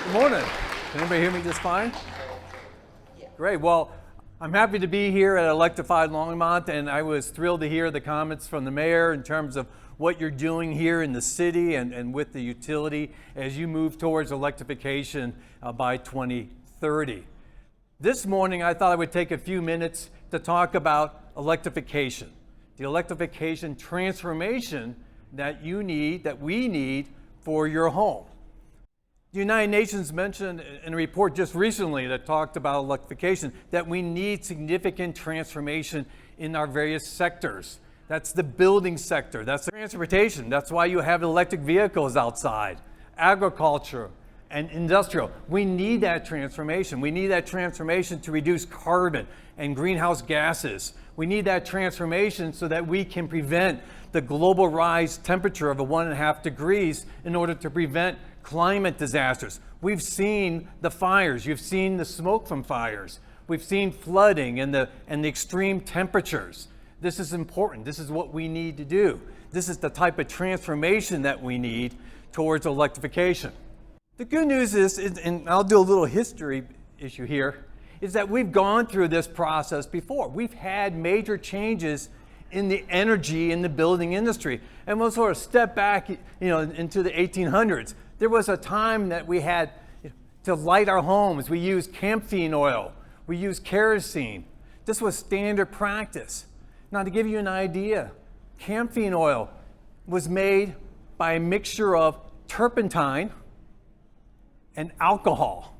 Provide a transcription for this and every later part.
Good morning. Can anybody hear me just fine? Great. Well, I'm happy to be here at Electrified Longmont, and I was thrilled to hear the comments from the mayor in terms of what you're doing here in the city and with the utility as you move towards electrification by 2030. This morning, I thought I would take a few minutes to talk about electrification, the electrification transformation that you need, that we need for your home. The United Nations mentioned in a report just recently that talked about electrification that we need significant transformation in our various sectors. That's the building sector, that's the transportation, that's why you have electric vehicles outside, agriculture and industrial. We need that transformation. We need that transformation to reduce carbon and greenhouse gases. We need that transformation so that we can prevent the global rise temperature of 1.5 degrees in order to prevent climate disasters. We've seen the fires, you've seen the smoke from fires, we've seen flooding and the extreme temperatures. This is important. This is what we need to do. This is the type of transformation that we need towards electrification. The good news is, and I'll do a little history issue here, is that we've gone through this process before. We've had major changes in the energy in the building industry. And we'll sort of step back, into the 1800s. There was a time that we had to light our homes. We used camphene oil. We used kerosene. This was standard practice. Now, to give you an idea, camphene oil was made by a mixture of turpentine and alcohol.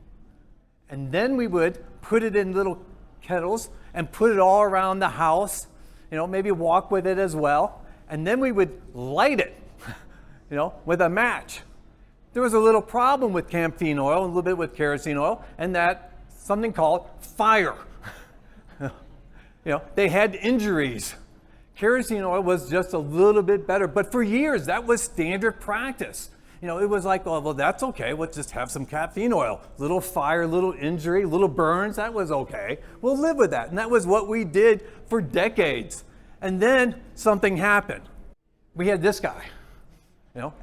And then we would put it in little kettles and put it all around the house, maybe walk with it as well. And then we would light it, with a match. There was a little problem with camphene oil, a little bit with kerosene oil, and that something called fire. They had injuries. Kerosene oil was just a little bit better, but for years that was standard practice. It was like, oh, well, that's okay. Let's just have some caffeine oil. Little fire, little injury, little burns, that was okay. We'll live with that. And that was what we did for decades. And then something happened. We had this guy,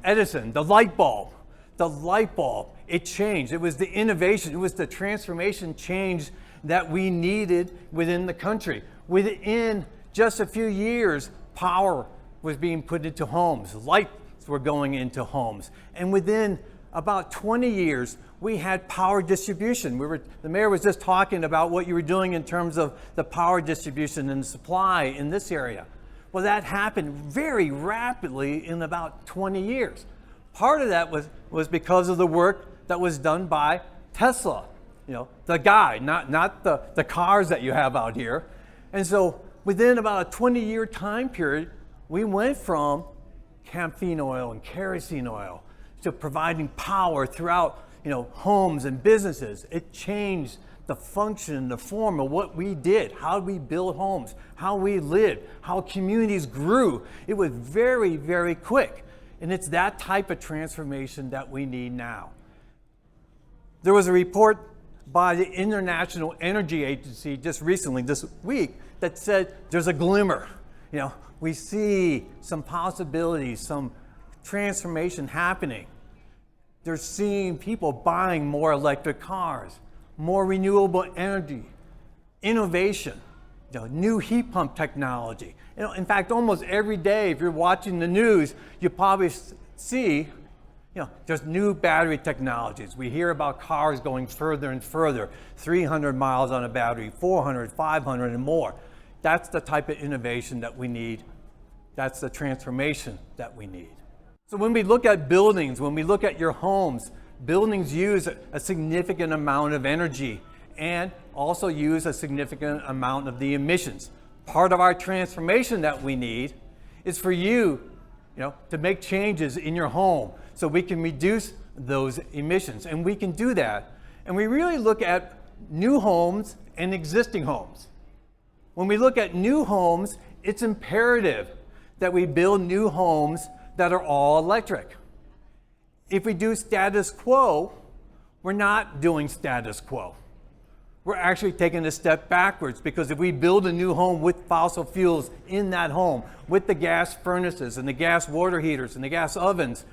Edison, the light bulb. The light bulb, it changed. It was the innovation, it was the transformation change that we needed within the country. Within just a few years, power was being put into homes. Lights were going into homes. And within about 20 years, we had power distribution. The mayor was just talking about what you were doing in terms of the power distribution and supply in this area. Well, that happened very rapidly in about 20 years. Part of that was because of the work that was done by Tesla, the guy, not the cars that you have out here. And so within about a 20-year time period, we went from camphene oil and kerosene oil to providing power throughout, homes and businesses. It changed the function, the form of what we did, how we build homes, how we lived, how communities grew. It was very, very quick. And it's that type of transformation that we need now. There was a report by the International Energy Agency just recently, this week, that said there's a glimmer. We see some possibilities, some transformation happening. They're seeing people buying more electric cars, more renewable energy, innovation, new heat pump technology. In fact, almost every day, if you're watching the news, you probably see, there's new battery technologies. We hear about cars going further and further, 300 miles on a battery, 400, 500 and more. That's the type of innovation that we need. That's the transformation that we need. So when we look at buildings, when we look at your homes, buildings use a significant amount of energy and also use a significant amount of the emissions. Part of our transformation that we need is for you, to make changes in your home so we can reduce those emissions. And we can do that. And we really look at new homes and existing homes. When we look at new homes, it's imperative that we build new homes that are all electric. If we do status quo, we're not doing status quo. We're actually taking a step backwards, because if we build a new home with fossil fuels in that home, with the gas furnaces and the gas water heaters and the gas ovens,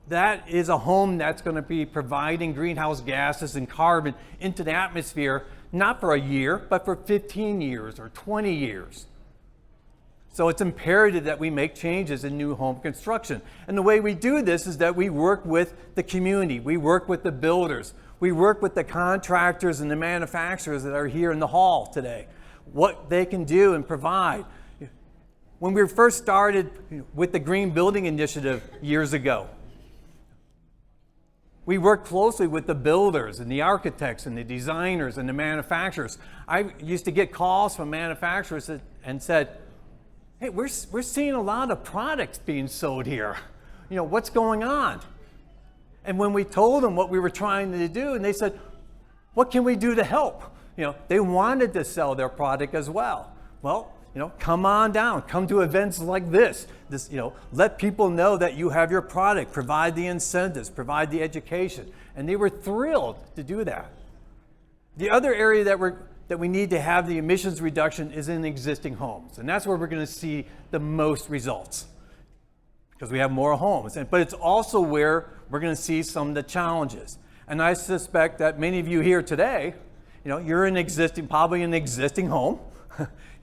that is a home that's going to be providing greenhouse gases and carbon into the atmosphere, not for a year, but for 15 years or 20 years. So it's imperative that we make changes in new home construction. And the way we do this is that we work with the community, we work with the builders, we work with the contractors and the manufacturers that are here in the hall today, what they can do and provide. When we first started with the Green Building Initiative years ago, we worked closely with the builders and the architects and the designers and the manufacturers. I used to get calls from manufacturers and said, hey, we're seeing a lot of products being sold here. What's going on? And when we told them what we were trying to do, and they said, what can we do to help? They wanted to sell their product as well. Well, come on down, come to events like this. Let people know that you have your product, provide the incentives, provide the education. And they were thrilled to do that. The other area that we need to have the emissions reduction is in existing homes. And that's where we're going to see the most results, because we have more homes. But it's also where we're going to see some of the challenges. And I suspect that many of you here today, you're probably in an existing home.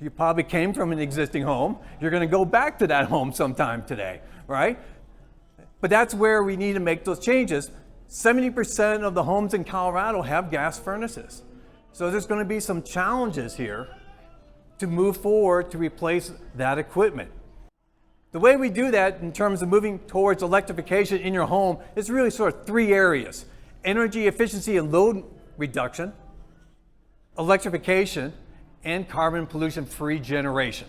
You probably came from an existing home. You're going to go back to that home sometime today, right? But that's where we need to make those changes. 70% of the homes in Colorado have gas furnaces. So there's going to be some challenges here to move forward to replace that equipment. The way we do that in terms of moving towards electrification in your home is really sort of three areas: energy efficiency and load reduction, electrification, and carbon pollution-free generation.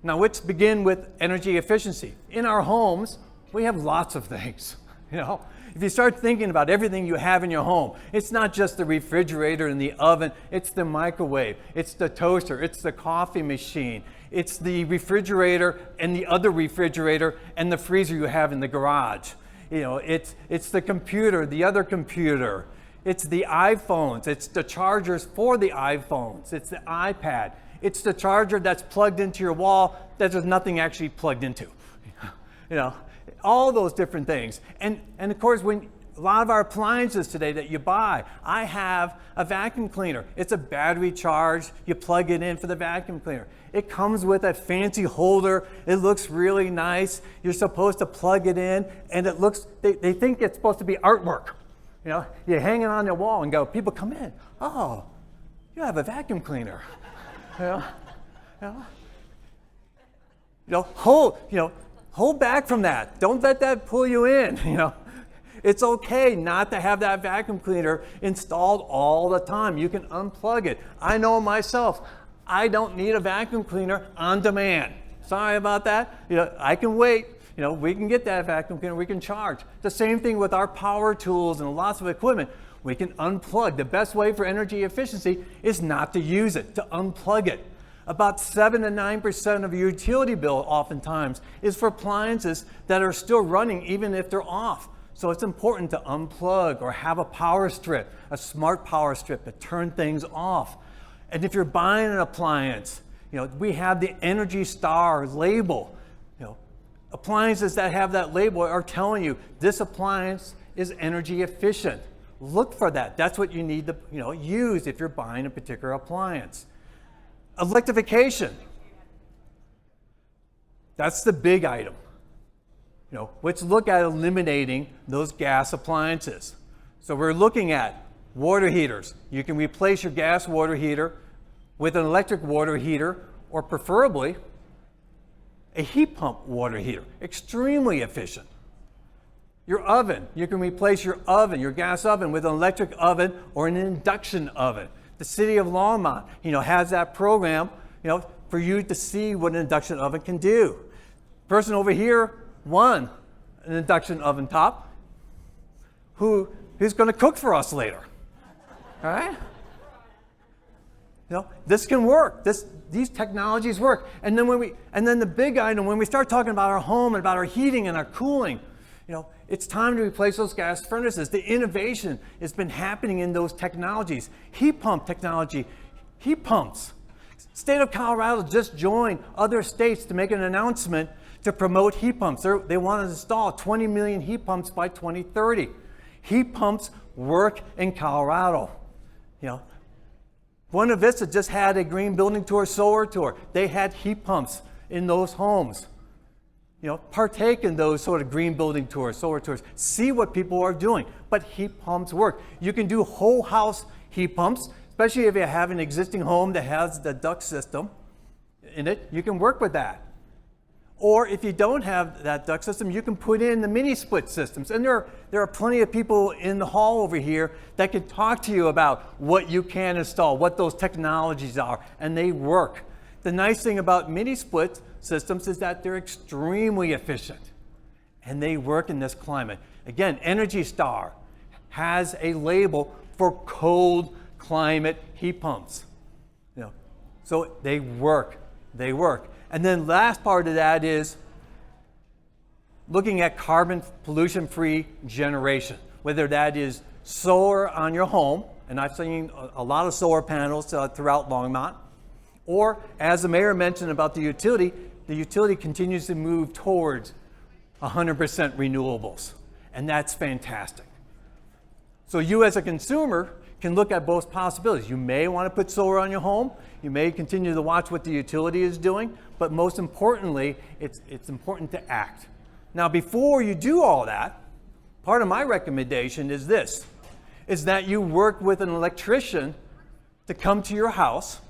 Now let's begin with energy efficiency. In our homes, we have lots of things. If you start thinking about everything you have in your home, it's not just the refrigerator and the oven, it's the microwave, it's the toaster, it's the coffee machine, it's the refrigerator and the other refrigerator and the freezer you have in the garage. It's the computer, the other computer, it's the iPhones, it's the chargers for the iPhones, it's the iPad, it's the charger that's plugged into your wall that there's nothing actually plugged into. All those different things. And of course, when a lot of our appliances today that you buy, I have a vacuum cleaner. It's a battery charge. You plug it in for the vacuum cleaner. It comes with a fancy holder. It looks really nice. You're supposed to plug it in, and it looks, they think it's supposed to be artwork. You hang it on the wall and go, people come in, oh, you have a vacuum cleaner. Hold back from that. Don't let that pull you in. It's okay not to have that vacuum cleaner installed all the time. You can unplug it. I know myself, I don't need a vacuum cleaner on demand. Sorry about that. I can wait. We can get that vacuum cleaner, we can charge. The same thing with our power tools and lots of equipment. We can unplug. The best way for energy efficiency is not to use it, to unplug it. About 7 to 9% of your utility bill oftentimes is for appliances that are still running even if they're off. So it's important to unplug or have a power strip, a smart power strip to turn things off. And if you're buying an appliance, we have the Energy Star label. Appliances that have that label are telling you this appliance is energy efficient. Look for that. That's what you need to use if you're buying a particular appliance. Electrification. That's the big item. Let's look at eliminating those gas appliances. So we're looking at water heaters. You can replace your gas water heater with an electric water heater, or preferably a heat pump water heater. Extremely efficient. Your oven. You can replace your oven, your gas oven, with an electric oven or an induction oven. The city of Longmont, has that program, for you to see what an induction oven can do. Person over here won an induction oven top who's going to cook for us later. All right? This can work. These technologies work. And then the big item, when we start talking about our home and about our heating and our cooling, it's time to replace those gas furnaces. The innovation has been happening in those technologies. Heat pump technology, heat pumps. State of Colorado just joined other states to make an announcement to promote heat pumps. They want to install 20 million heat pumps by 2030. Heat pumps work in Colorado. You know, Buena Vista just had a green building tour, solar tour. They had heat pumps in those homes. You know, partake in those sort of green building tours, solar tours. See what people are doing. But heat pumps work. You can do whole house heat pumps, especially if you have an existing home that has the duct system in it. You can work with that. Or if you don't have that duct system, you can put in the mini split systems. And there are plenty of people in the hall over here that can talk to you about what you can install, what those technologies are, and they work. The nice thing about mini split systems is that they're extremely efficient, and they work in this climate. Again, Energy Star has a label for cold climate heat pumps. You know, so they work. And then last part of that is looking at carbon pollution-free generation, whether that is solar on your home, and I've seen a lot of solar panels throughout Longmont, or as the mayor mentioned about the utility continues to move towards 100% renewables, and that's fantastic. So you as a consumer can look at both possibilities. You may want to put solar on your home. You may continue to watch what the utility is doing, but most importantly, it's important to act. Now, before you do all that, part of my recommendation is this, is that you work with an electrician to come to your house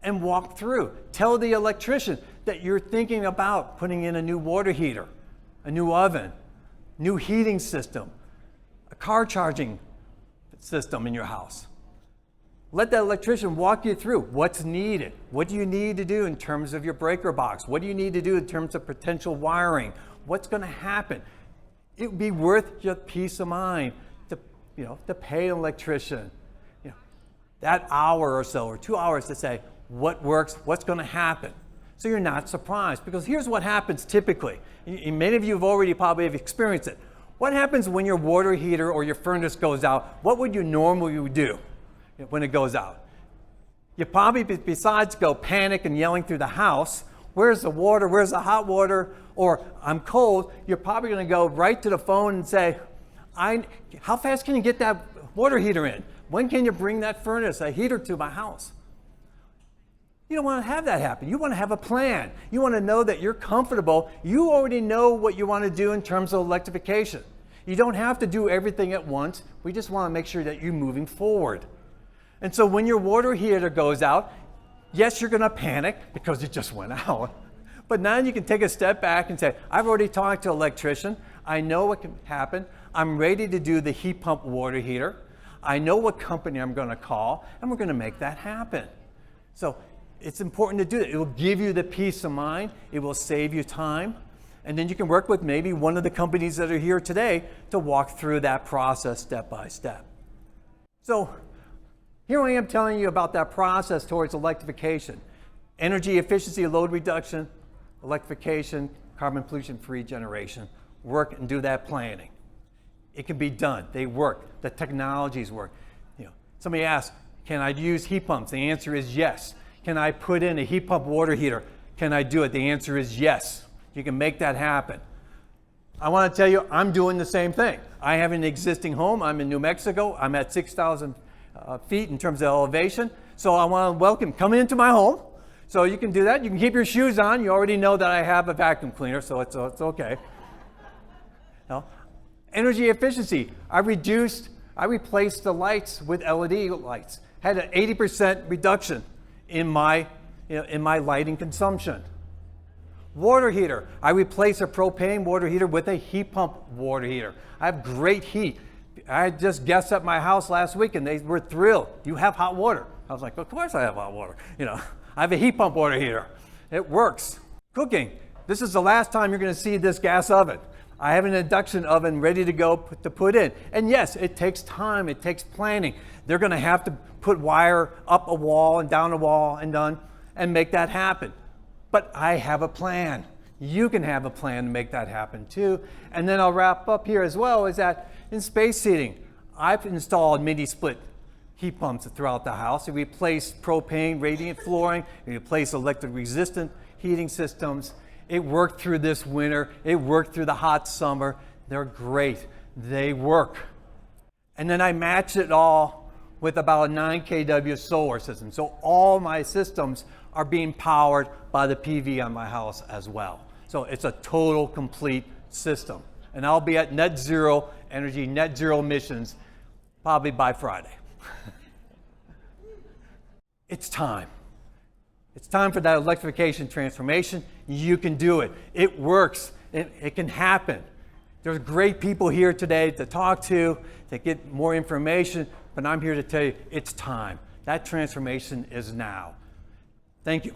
and walk through. Tell the electrician that you're thinking about putting in a new water heater, a new oven, new heating system, a car charging system in your house. Let that electrician walk you through what's needed. What do you need to do in terms of your breaker box? What do you need to do in terms of potential wiring? What's going to happen? It would be worth your peace of mind to pay an electrician, that hour or so or 2 hours to say what works, what's going to happen. So you're not surprised, because here's what happens typically. Many of you have already probably experienced it. What happens when your water heater or your furnace goes out? What would you normally do when it goes out? You probably, besides go panic and yelling through the house, where's the water, where's the hot water, or I'm cold, you're probably going to go right to the phone and say, how fast can you get that water heater in? When can you bring that furnace, a heater to my house? You don't want to have that happen. You want to have a plan. You want to know that you're comfortable. You already know what you want to do in terms of electrification. You don't have to do everything at once. We just want to make sure that you're moving forward. And so when your water heater goes out, yes, you're going to panic because it just went out. But now you can take a step back and say, I've already talked to an electrician. I know what can happen. I'm ready to do the heat pump water heater. I know what company I'm going to call, and we're going to make that happen. So it's important to do it. It will give you the peace of mind. It will save you time. And then you can work with maybe one of the companies that are here today to walk through that process step by step. So here I am telling you about that process towards electrification. Energy efficiency, load reduction, electrification, carbon pollution-free generation. Work and do that planning. It can be done. They work. The technologies work. Somebody asks, can I use heat pumps? The answer is yes. Can I put in a heat pump water heater? Can I do it? The answer is yes. You can make that happen. I want to tell you, I'm doing the same thing. I have an existing home. I'm in New Mexico. I'm at 6,000 feet in terms of elevation. So I want to welcome, come into my home. So you can do that. You can keep your shoes on. You already know that I have a vacuum cleaner, so it's okay. Energy efficiency. I replaced the lights with LED lights. Had an 80% reduction in my lighting consumption. Water heater. I replaced a propane water heater with a heat pump water heater. I have great heat. I had just guests at my house last week and they were thrilled. You have hot water. I was like, of course I have hot water. I have a heat pump water heater. It works. Cooking. This is the last time you're going to see this gas oven. I have an induction oven ready to go to put in. And yes, it takes time, it takes planning. They're going to have to put wire up a wall and down a wall and make that happen. But I have a plan. You can have a plan to make that happen too. And then I'll wrap up here as well, is that in space heating, I've installed mini split heat pumps throughout the house. We replace propane radiant flooring, we replace electric resistant heating systems, It worked through this winter. It worked through the hot summer. They're great. They work. And then I match it all with about a 9 kW solar system. So all my systems are being powered by the PV on my house as well. So it's a total complete system. And I'll be at net zero energy, net zero emissions, probably by Friday. It's time. It's time for that electrification transformation. You can do it. It works. It can happen. There's great people here today to talk to get more information, but I'm here to tell you it's time. That transformation is now. Thank you.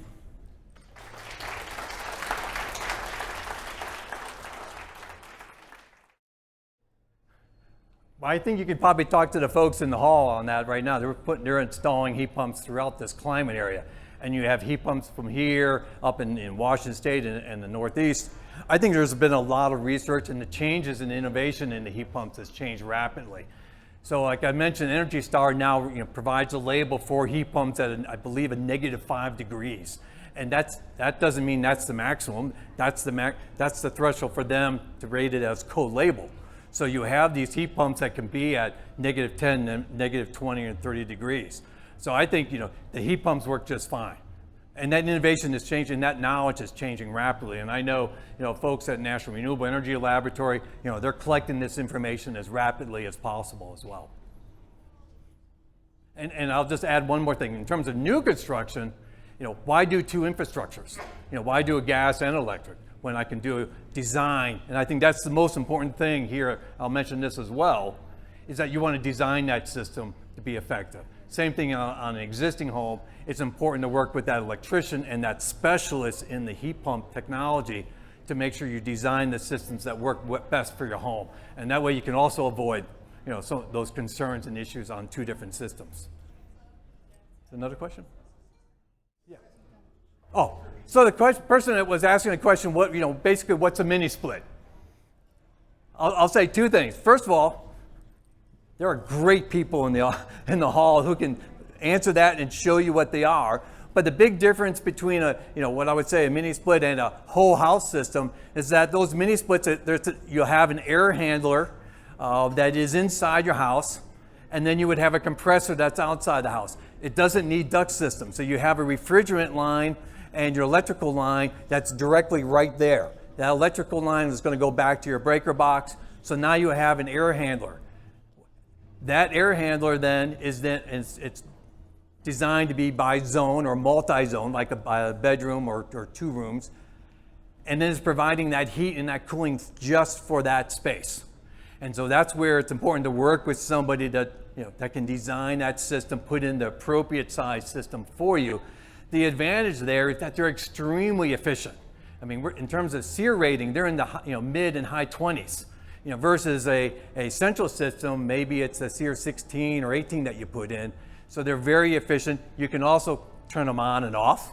Well, I think you could probably talk to the folks in the hall on that right now. They're installing heat pumps throughout this climate area. And you have heat pumps from here up in Washington State and the Northeast. I think there's been a lot of research, and the changes and innovation in the heat pumps has changed rapidly. So like I mentioned, Energy Star now provides a label for heat pumps at, I believe, a -5 degrees. And that doesn't mean that's the maximum. That's the threshold for them to rate it as co-labeled. So you have these heat pumps that can be at -10, and -20, and 30 degrees. So I think the heat pumps work just fine. And that innovation is changing, that knowledge is changing rapidly. And I know, folks at National Renewable Energy Laboratory, they're collecting this information as rapidly as possible as well. And I'll just add one more thing. In terms of new construction, why do two infrastructures? Why do a gas and electric when I can do design? And I think that's the most important thing here. I'll mention this as well, is that you want to design that system to be effective. Same thing on an existing home. It's important to work with that electrician and that specialist in the heat pump technology to make sure you design the systems that work best for your home. And that way you can also avoid some of those concerns and issues on two different systems. Another question? Yeah. Oh, so the person that was asking the question, basically what's a mini split? I'll say two things. First of all, there are great people in the hall who can answer that and show you what they are. But the big difference between what I would say a mini split and a whole house system is that those mini splits, you have an air handler that is inside your house, and then you would have a compressor that's outside the house. It doesn't need duct system. So you have a refrigerant line and your electrical line that's directly right there. That electrical line is going to go back to your breaker box. So now you have an air handler. That air handler then it's designed to be by zone or multi-zone, like a bedroom or two rooms, and then it's providing that heat and that cooling just for that space. And so that's where it's important to work with somebody that can design that system, put in the appropriate size system for you. The advantage there is that they're extremely efficient. I mean, in terms of SEER rating, they're in the mid and high 20s. Versus a central system, maybe it's a SEER 16 or 18 that you put in. So they're very efficient. You can also turn them on and off.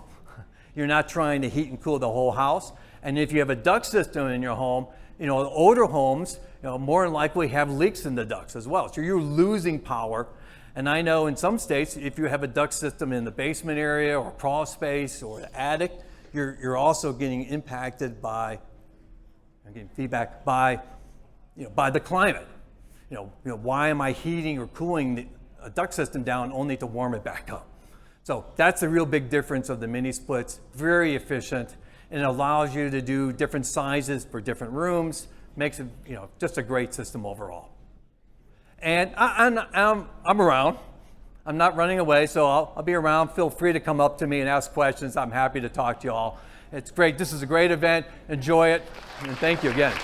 You're not trying to heat and cool the whole house. And if you have a duct system in your home, older homes, more than likely have leaks in the ducts as well. So you're losing power. And I know in some states, if you have a duct system in the basement area or crawl space or the attic, you're also getting impacted by, I'm getting feedback, by the climate. Why am I heating or cooling a duct system down only to warm it back up? So that's the real big difference of the mini splits. Very efficient, and it allows you to do different sizes for different rooms. Makes it just a great system overall. And I'm around. I'm not running away, so I'll be around. Feel free to come up to me and ask questions. I'm happy to talk to you all. It's great. This is a great event. Enjoy it, and thank you again.